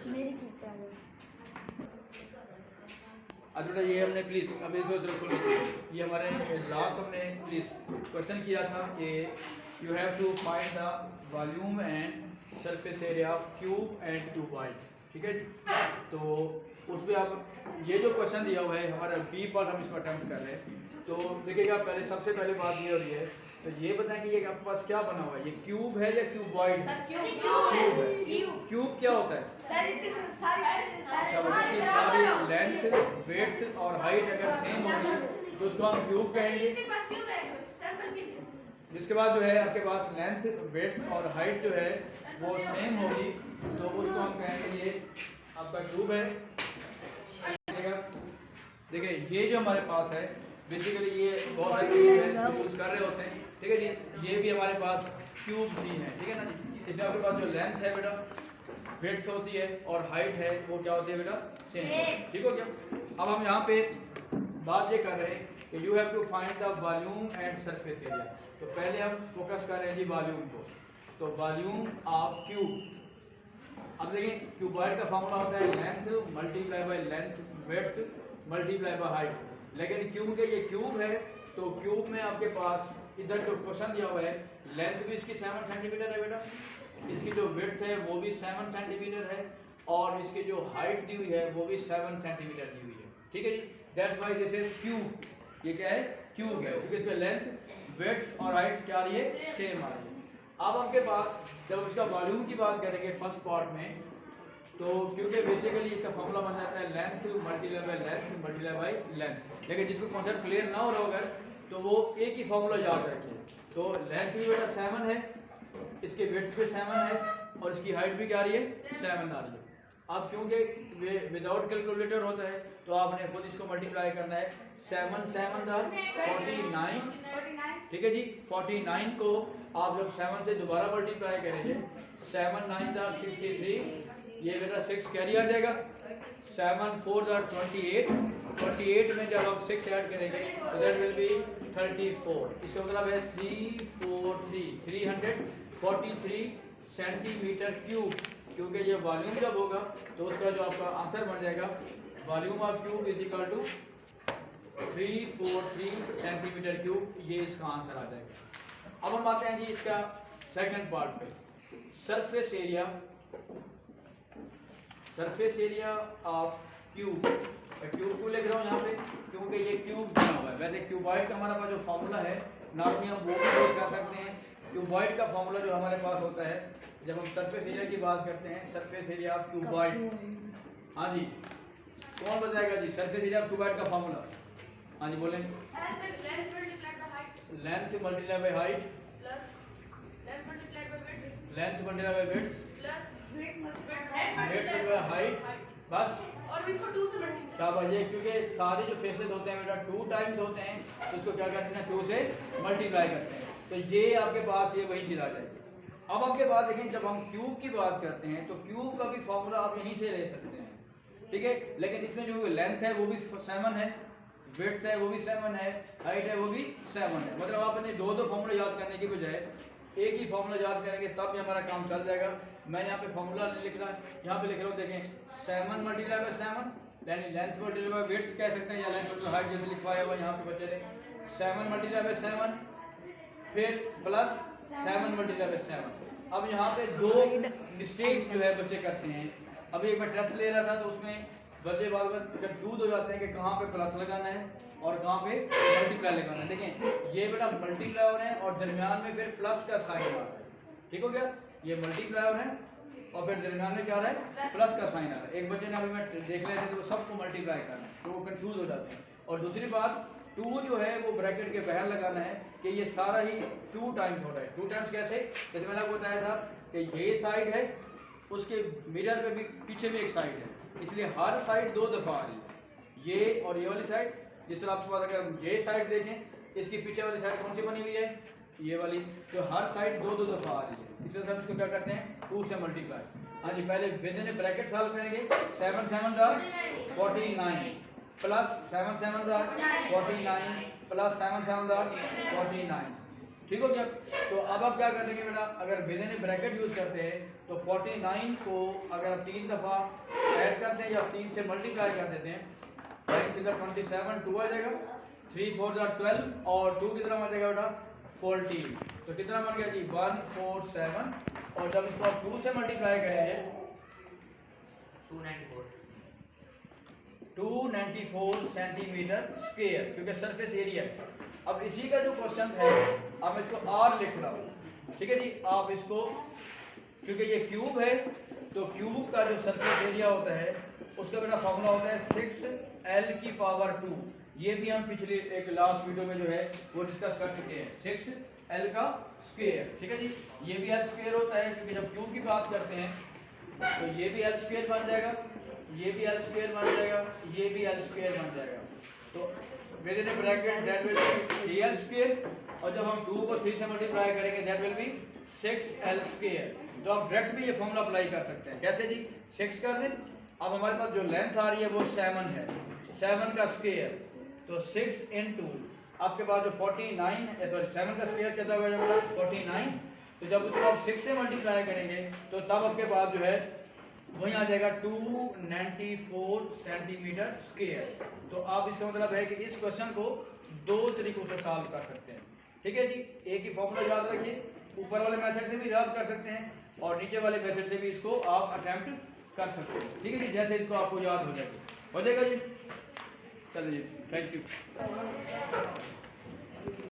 मेरी सीट पे आ जाओ। अच्छा बेटा ये हमने प्लीज़ अभी ये हमारे लास्ट हमने प्लीज़ क्वेश्चन किया था कि you have to find the volume and surface area of cube and cuboid. ठीक है जी। तो उसमें अब ये जो क्वेश्चन दिया हुआ है हमारा बी पार्ट हम इसको अटेम्प्ट कर रहे हैं। तो देखिएगा पहले सबसे पहले बात ये हो रही है, तो ये बताएं कि ये आपके पास क्या बना हुआ है, ये क्यूब है या क्यूबॉइड है? क्यूब है। क्यूब क्या होता है? अच्छा इसकी सारी लेंथ वेड्थ और हाइट अगर सेम होगी तो उसको हम क्यूब कहेंगे। जिसके बाद जो है आपके पास लेंथ वेड्थ और हाइट जो है वो सेम होगी तो उसको हम कहेंगे ये आपका क्यूब है। देखिए ये जो हमारे पास है बेसिकली ये बहुत सारे यूज कर रहे होते हैं। ठीक है जी। ये भी हमारे पास क्यूब भी है। ठीक है ना जी। इसमें आपके पास जो लेंथ है बेटा विड्थ होती है और हाइट है वो क्या होती है बेटा सेम। ठीक हो गया। अब हम यहाँ पे बात ये कर रहे हैं कि you have to find the volume and surface area. तो पहले हम फोकस कर रहे हैं जी वॉल्यूम को। तो वॉल्यूम ऑफ क्यूब, अब देखिए क्यूबॉइड का फॉर्मूला होता है length multiply by length width multiply by height. लेकिन क्यूब के ये क्यूब है तो क्यूब में आपके पास इधर जो क्वेश्चन दिया हुआ है लेंथ भी इसकी 7 सेंटीमीटर है बेटा, इसकी जो विड्थ है वो भी 7 सेंटीमीटर है और इसकी जो हाइट दी हुई है वो भी 7 सेंटीमीटर दी हुई है। ठीक है जी। That's why this is cube. ये क्या है? क्यूब है क्योंकि इसमें लेंथ विड्थ और हाइट क्या आ रही है? सेम आ रही है। अब आपके पास जब इसका वॉल्यूम की बात करेंगे फर्स्ट पार्ट में तो क्योंकि बेसिकली इसका फॉर्मूला बन जाता है length multiply by length multiply by length. लेकिन जिसको कॉन्सेप्ट क्लियर ना हो रहा होगा तो वो एक ही फॉर्मूला याद रखिए। तो लेंथ भी बेटा 7 है, इसके विड्थ भी 7 है और इसकी हाइट भी क्या आ रही है? 7 आ रही है। अब क्योंकि विदाउट कैलकुलेटर होता है तो आपने खुद इसको मल्टीप्लाई करना है। 7 7 49। ठीक है जी। 49 को आप जब 7 से दोबारा मल्टीप्लाई करेंगे 7 9 63, ये बेटा 6 कैरी आ जाएगा। 7 4 28, 28 में जब आप 6 ऐड करेंगे तो दैट विल बी 34। इसका मतलब है 343 सेंटीमीटर क्यूब। क्योंकि ये वॉल्यूम जब होगा तो उसका जो आपका आंसर बन जाएगा volume of cube is equal to 343 centimetre cube. ये इसका आंसर आ जाएगा। अब हम आते हैं जी इसका सेकंड पार्ट पे, surface area. Surface area of cube. Cube क्यों लिख रहा हूँ यहाँ पे? क्योंकि ये क्यूब बना हुआ है। वैसे क्यूबॉइड का हमारा पास जो फॉर्मूला है नॉर्मली हम वो भी यूज कर सकते हैं। क्यूबॉइड का फॉर्मूला जो हमारे पास होता है जब हम सरफेस एरिया की बात करते हैं, सरफेस एरिया ऑफ क्यूबॉइड। हाँ जी कौन बताएगा जी सरफेस एरिया ऑफ क्यूबॉइड का फॉर्मूला? हाँ जी बोलें। Length multiply by height length multiply by width height बस। और इसको 2 से मल्टीप्लाई। क्या बात है? क्योंकि सारे जो फेसेस होते हैं बेटा 2 टाइम्स होते हैं तो इसको क्या करते हैं? 2 से मल्टीप्लाई करते हैं। तो ये आपके पास ये वही चीज आ जाएगी। अब आपके पास देखें जब हम क्यूब की बात करते हैं तो क्यूब का भी फॉर्मूला आप यहीं से ले सकते हैं। ठीक है। लेकिन इसमें जो लेंथ है वो भी 7 है, विड्थ है वो भी 7 है, हाइट है वो भी 7 है। मतलब आप अपने दो फॉर्मूला याद करने की बजाय एक ही फॉर्मूला याद करेंगे तब भी हमारा काम चल जाएगा। मैं यहाँ पे फॉर्मूला लिख रहा यहाँ पे लिख रहा हूँ देखें 7 मल्टीप्लाई बाय 7 यानी लेंथ मल्टीप्लाई बाय विड्थ कह सकते हैं या लेंथ मल्टीप्लाई हाइट जैसे लिखवाया हुआ यहाँ पे बच्चे ने 7 मल्टीप्लाई बाय 7 फिर प्लस 7 मल्टीप्लाई बाय 7। अब यहाँ पे दो मिस्टेक्स जो है बच्चे करते हैं। अभी एक मैं टेस्ट ले रहा था तो उसमें बच्चे बार बार कंफ्यूज हो जाते हैं कि कहाँ पे प्लस लगाना है और कहाँ पे मल्टीप्लाई लगाना है। देखें ये बेटा मल्टीप्लाई हो रहे हैं और दरमियान में फिर प्लस का साइन आ रहा है। ठीक हो गया। ये मल्टीप्लाई हो रहे हैं और फिर दरमियान में क्या आ रहा है? प्लस का साइन आ रहा है। एक बच्चे ने अभी मैं देख रहे थे तो सबको मल्टीप्लाई करना है तो वो कंफ्यूज हो जाते हैं। और दूसरी बात 2 जो है वो ब्रैकेट के बाहर लगाना है कि ये सारा ही 2 टाइम्स हो रहा है। 2 टाइम्स कैसे? जैसे मैंने आपको बताया था कि ये साइड है उसके मिरर पे भी पीछे भी एक साइड है, इसलिए हर साइड 2 दफ़ा आ रही है। ये और ये वाली साइड, जिस तरह आपके पास अगर ये साइड देखें इसकी पीछे वाली साइड कौन सी बनी हुई है? ये वाली। तो हर साइड 2 दफ़ा आ रही है, इसलिए हम इसको क्या करते हैं? 2 से मल्टीप्लाई। हाँ जी पहले विद इन ब्रैकेट सॉल्व करेंगे। 7 7 49 प्लस 7 7 49 प्लस 7 7 49 ठीक हो गया। तो अब आप क्या करेंगे बेटा, अगर विदिन ए ब्रैकेट यूज करते हैं तो 49 को अगर आप 3 दफ़ा ऐड करते हैं या 3 से मल्टीप्लाई कर देते हैं, 9 3 27, 2 आ जाएगा, 3 4 12 और 2 कितना आ जाएगा बेटा 14। तो कितना बन गया जी 147, और जब इसको आप 2 से मल्टीप्लाई करेंगे 294 सेंटीमीटर स्क्वायर, क्योंकि सरफेस एरिया है। अब इसी का जो क्वेश्चन है, अब इसको आर लिख रहा हूँ, ठीक है जी। आप इसको, क्योंकि ये क्यूब है तो क्यूब का जो सरफेस एरिया होता है उसका बेटा फॉर्मूला होता है 6l⁻²। ये भी हम पिछले एक लास्ट वीडियो में जो है वो डिस्कस कर चुके हैं, 6l का स्क्वायर, ठीक है जी। ये भी l स्क्वायर होता है, क्योंकि जब क्यूब की बात करते हैं तो ये भी l स्क्वायर बन जाएगा, ये भी l स्क्वायर बन जाएगा, ये भी l स्क्वायर बन जाएगा। तो within A bracket that will be l square, और जब हम 2 को 3 से मल्टीप्लाई करेंगे that will be 6l square. तो आप डायरेक्ट भी ये फॉर्मूला अप्लाई कर सकते हैं। कैसे जी, 6 कर दें, अब हमारे पास जो लेंथ आ रही है वो 7 है, 7 का स्क्वायर, तो 6 इंटू आपके पास जो 49 सॉरी 7 का स्क्वायर कितना हो जाएगा 49। तो जब उसको आप 6 से मल्टीप्लाई करेंगे तो तब आपके पास जो है वहीं आ जाएगा 294 सेंटीमीटर स्क्वायर। तो आप इसका मतलब है कि इस क्वेश्चन को 2 तरीकों से सॉल्व कर सकते हैं, ठीक है जी। एक ही फॉर्मूला याद रखिए, ऊपर वाले मेथड से भी याद कर सकते हैं और नीचे वाले मेथड से भी इसको आप अटेम्प्ट कर सकते हैं, ठीक है जी। जैसे इसको आपको याद हो जाएगा जी। चलिए, थैंक यू।